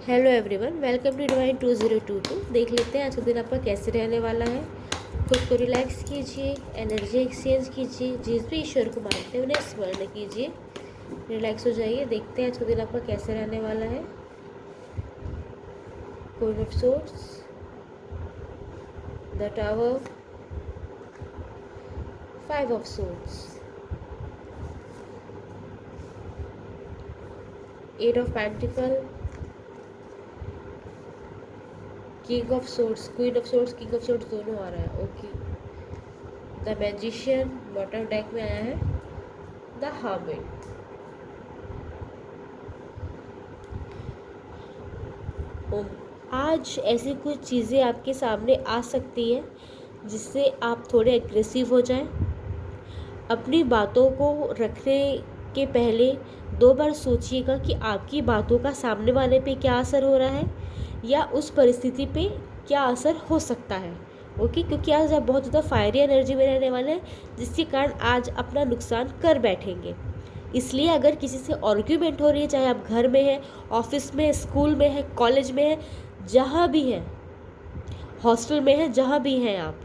Hello everyone, welcome to divine 2022। देख लेते हैं आज का दिन आपका कैसे रहने वाला है। खुद को रिलैक्स कीजिए, एनर्जी एक्सचेंज कीजिए, जिस भी ईश्वर को मानते हैं उन्हें स्मरण कीजिए, रिलैक्स हो जाइए। देखते हैं आज का दिन आपका कैसे रहने वाला है। Queen of swords, the tower, 5 of swords, 8 of pentacle, king of swords, queen of swords, king of swords दोनों आ रहा है। Okay, the magician bottom deck में आया है, द हर्मिट। आज ऐसी कुछ चीज़ें आपके सामने आ सकती हैं जिससे आप थोड़े एग्रेसिव हो जाएं। अपनी बातों को रखने के पहले 2 बार सोचिएगा कि आपकी बातों का सामने वाले पे क्या असर हो रहा है या उस परिस्थिति पे क्या असर हो सकता है। ओके, क्योंकि आज आप बहुत ज़्यादा फायरी एनर्जी में रहने वाले हैं, जिसके कारण आज अपना नुकसान कर बैठेंगे। इसलिए अगर किसी से आर्ग्यूमेंट हो रही है, चाहे आप घर में हैं, ऑफिस में, स्कूल में हैं, कॉलेज में हैं, जहाँ भी हैं, हॉस्टल में हैं, जहाँ भी हैं आप,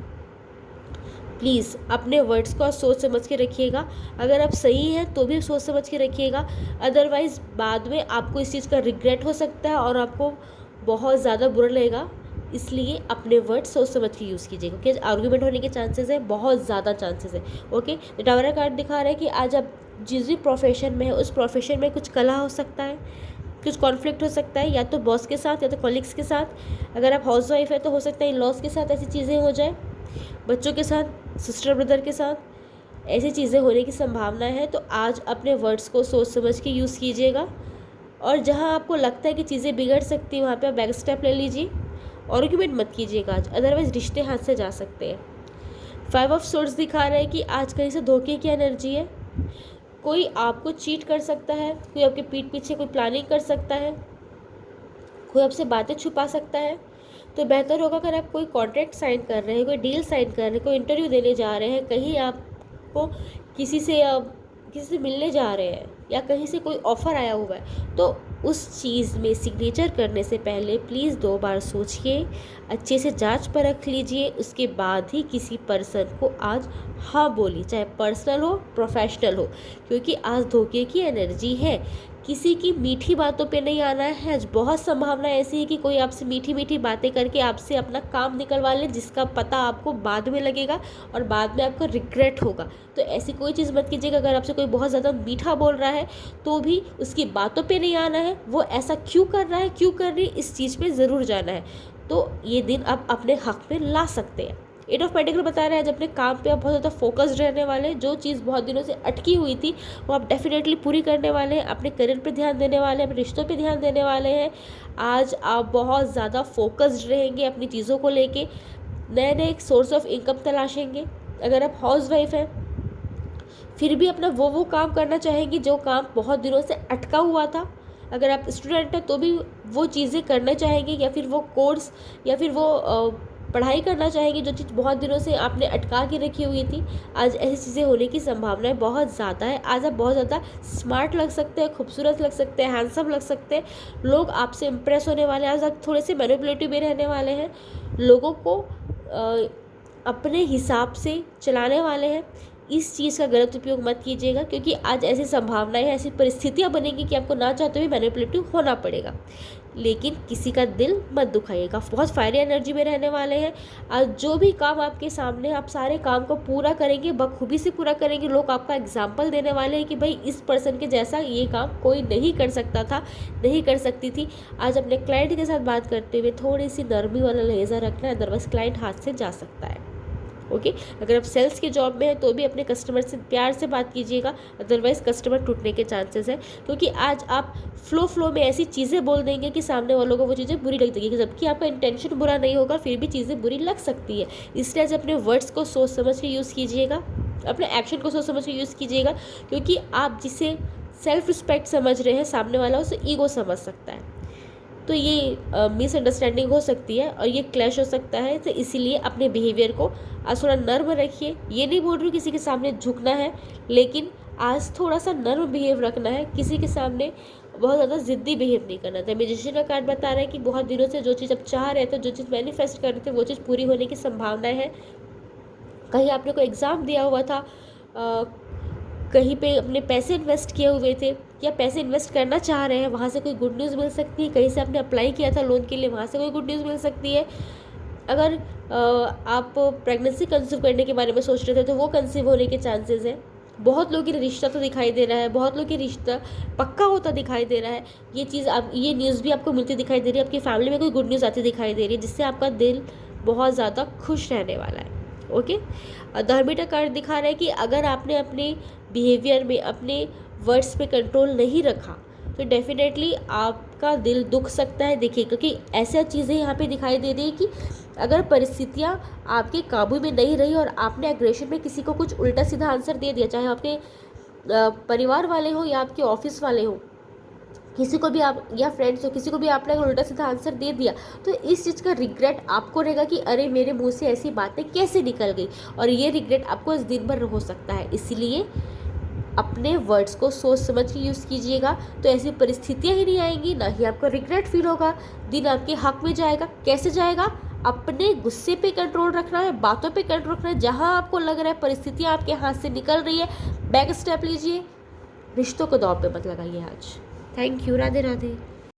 प्लीज़ अपने वर्ड्स को सोच समझ के रखिएगा। अगर आप सही हैं तो भी सोच समझ के रखिएगा, अदरवाइज़ बाद में आपको इस चीज़ का रिग्रेट हो सकता है और आपको बहुत ज़्यादा बुरा लगेगा। इसलिए अपने वर्ड सोच समझ के यूज़ कीजिएगा, क्योंकि आर्ग्यूमेंट होने के चांसेस है, बहुत ज़्यादा चांसेस है। ओके, तो टावर का कार्ड दिखा रहा है कि आज आप जिस भी प्रोफेशन में है उस प्रोफेशन में कुछ कलह हो सकता है, कुछ कॉन्फ्लिक्ट हो सकता है, या तो बॉस के साथ या तो कॉलिग्स के साथ। अगर आप हाउस वाइफ है तो हो सकता है इन लॉज के साथ ऐसी चीज़ें हो जाए, बच्चों के साथ, सिस्टर ब्रदर के साथ ऐसी चीज़ें होने की संभावना है। तो आज अपने वर्ड्स को सोच समझ के यूज़ कीजिएगा, और जहाँ आपको लगता है कि चीज़ें बिगड़ सकती हैं वहाँ पे आप बैक स्टेप ले लीजिए। आर्ग्यूमेंट मत कीजिएगा आज, अदरवाइज़ रिश्ते हाथ से जा सकते हैं। 5 ऑफ सोर्ड्स दिखा रहा है कि आज कहीं से धोखे की एनर्जी है। कोई आपको चीट कर सकता है, कोई आपके पीठ पीछे कोई प्लानिंग कर सकता है, कोई आपसे बातें छुपा सकता है। तो बेहतर होगा अगर आप कोई कॉन्ट्रैक्ट साइन कर रहे हैं, कोई डील साइन कर रहे हैं, कोई इंटरव्यू देने जा रहे हैं, कहीं आपको किसी से मिलने जा रहे हैं, या कहीं से कोई ऑफ़र आया हुआ है, तो उस चीज़ में सिग्नेचर करने से पहले प्लीज़ 2 बार सोचिए, अच्छे से जांच परख लीजिए, उसके बाद ही किसी पर्सन को आज हाँ बोलिए, चाहे पर्सनल हो, प्रोफेशनल हो, क्योंकि आज धोखे की एनर्जी है। किसी की मीठी बातों पे नहीं आना है। आज बहुत संभावना ऐसी है कि कोई आपसे मीठी मीठी बातें करके आपसे अपना काम निकलवा ले, जिसका पता आपको बाद में लगेगा और बाद में आपको रिग्रेट होगा। तो ऐसी कोई चीज़ मत कीजिएगा। अगर आपसे कोई बहुत ज़्यादा मीठा बोल रहा है तो भी उसकी बातों पे नहीं आना है, वो ऐसा क्यों कर रहा है, क्यों कर रही है, इस चीज़ पे ज़रूर जाना है। तो ये दिन आप अपने हक़ में ला सकते हैं। 8 ऑफ पेंटिकल बता रहा है आज अपने काम पे आप बहुत ज़्यादा फोकस्ड रहने वाले हैं। जो चीज़ बहुत दिनों से अटकी हुई थी वो आप डेफिनेटली पूरी करने वाले हैं। अपने करियर पे ध्यान देने वाले हैं, अपने रिश्तों पे ध्यान देने वाले हैं। आज आप बहुत ज़्यादा फोकस्ड रहेंगे अपनी चीज़ों को लेके, नए नए सोर्स ऑफ इनकम तलाशेंगे। अगर आप हाउस वाइफ हैं फिर भी अपना वो काम करना चाहेंगी जो काम बहुत दिनों से अटका हुआ था। अगर आप स्टूडेंट हैं तो भी वो चीज़ें करना चाहेंगे, या फिर वो कोर्स या फिर वो पढ़ाई करना चाहेंगे जो चीज़ बहुत दिनों से आपने अटका के रखी हुई थी। आज ऐसी चीज़ें होने की संभावनाएं बहुत ज़्यादा है। आज आप बहुत ज़्यादा स्मार्ट लग सकते हैं, खूबसूरत लग सकते हैं, हैंडसम लग सकते हैं। लोग आपसे इम्प्रेस होने वाले हैं। आज आप थोड़े से मैनिपुलेटिव भी रहने वाले हैं, लोगों को अपने हिसाब से चलाने वाले हैं। इस चीज़ का गलत उपयोग मत कीजिएगा, क्योंकि आज ऐसी संभावनाएं, ऐसी परिस्थितियां बनेंगी कि आपको ना चाहते हुए मैनिपुलेटिव होना पड़ेगा। लेकिन किसी का दिल मत दुखाइएगा। बहुत फायरी एनर्जी में रहने वाले हैं। आज जो भी काम आपके सामने, आप सारे काम को पूरा करेंगे, बखूबी से पूरा करेंगे। लोग आपका एग्जाम्पल देने वाले हैं कि भाई इस पर्सन के जैसा ये काम कोई नहीं कर सकता था, नहीं कर सकती थी। आज अपने क्लाइंट के साथ बात करते हुए थोड़ी सी नरमी वाला लहजा रखना है, अदरवाइज क्लाइंट हाथ से जा सकता है। ओके, अगर आप सेल्स के जॉब में हैं तो भी अपने कस्टमर से प्यार से बात कीजिएगा, अदरवाइज़ कस्टमर टूटने के चांसेस हैं। क्योंकि आज आप फ्लो में ऐसी चीज़ें बोल देंगे कि सामने वालों को वो चीज़ें बुरी लग जाएगी, जबकि आपका इंटेंशन बुरा नहीं होगा, फिर भी चीज़ें बुरी लग सकती है। इसलिए आज अपने वर्ड्स को सोच समझ के यूज़ कीजिएगा, अपने एक्शन को सोच समझ के यूज़ कीजिएगा, क्योंकि आप जिसे सेल्फ रिस्पेक्ट समझ रहे हैं, सामने वाला उसे ईगो समझ सकता है। तो ये मिसअंडरस्टैंडिंग हो सकती है और ये क्लैश हो सकता है। तो इसीलिए अपने बिहेवियर को आज थोड़ा नर्म रखिए। ये नहीं बोल रही हूँ किसी के सामने झुकना है, लेकिन आज थोड़ा सा नर्म बिहेव रखना है। किसी के सामने बहुत ज़्यादा ज़िद्दी बिहेव नहीं करना था। मैजिशियन का कार्ड बता रहा है कि बहुत दिनों से जो चीज़ आप चाह रहे थे, जो चीज़ मैनिफेस्ट कर रहे थे, वो चीज़ पूरी होने की संभावनाएँ हैं। कहीं आपने कोई एग्ज़ाम दिया हुआ था, कहीं पे अपने पैसे इन्वेस्ट किए हुए थे या पैसे इन्वेस्ट करना चाह रहे हैं, वहाँ से कोई गुड न्यूज़ मिल सकती है। कहीं से आपने अप्लाई किया था लोन के लिए, वहाँ से कोई गुड न्यूज़ मिल सकती है। अगर आप प्रेगनेंसी कंसीव करने के बारे में सोच रहे थे, तो वो कंसीव होने के चांसेस हैं। बहुत लोगों के लिए रिश्ता तो दिखाई दे रहा है, बहुत लोगों के रिश्ता पक्का होता दिखाई दे रहा है। ये न्यूज़ भी आपको मिलती दिखाई दे रही है, आपकी फैमिली में कोई गुड न्यूज़ आती दिखाई दे रही है, जिससे आपका दिल बहुत ज़्यादा खुश रहने वाला है। ओके, द हर्मिट कार्ड दिखा रहा है कि अगर आपने अपने बिहेवियर में, अपने वर्ड्स पे कंट्रोल नहीं रखा, तो डेफिनेटली आपका दिल दुख सकता है। देखिए, क्योंकि ऐसा चीज़ें यहाँ पे दिखाई दे रही है कि अगर परिस्थितियाँ आपके काबू में नहीं रही और आपने एग्रेशन में किसी को कुछ उल्टा सीधा आंसर दे दिया, चाहे आपके परिवार वाले हो या आपके ऑफिस वाले हो, किसी को भी आप या फ्रेंड्स हो, किसी को भी आपने अगर उल्टा सीधा आंसर दे दिया, तो इस चीज़ का रिग्रेट आपको रहेगा कि अरे मेरे मुंह से ऐसी बातें कैसे निकल गई, और ये रिग्रेट आपको इस दिन भर हो सकता है। इसलिए अपने वर्ड्स को सोच समझ के यूज़ कीजिएगा, तो ऐसी परिस्थितियाँ ही नहीं आएंगी, ना ही आपको रिग्रेट फील होगा, दिन आपके हक में जाएगा। कैसे जाएगा? अपने गुस्से पे कंट्रोल रखना है, बातों पे कंट्रोल रखना है। जहाँ आपको लग रहा है परिस्थितियाँ आपके हाथ से निकल रही है, बैक स्टेप लीजिए, रिश्तों को दांव पे मत लगाइए आज। Thank you. राधे राधे।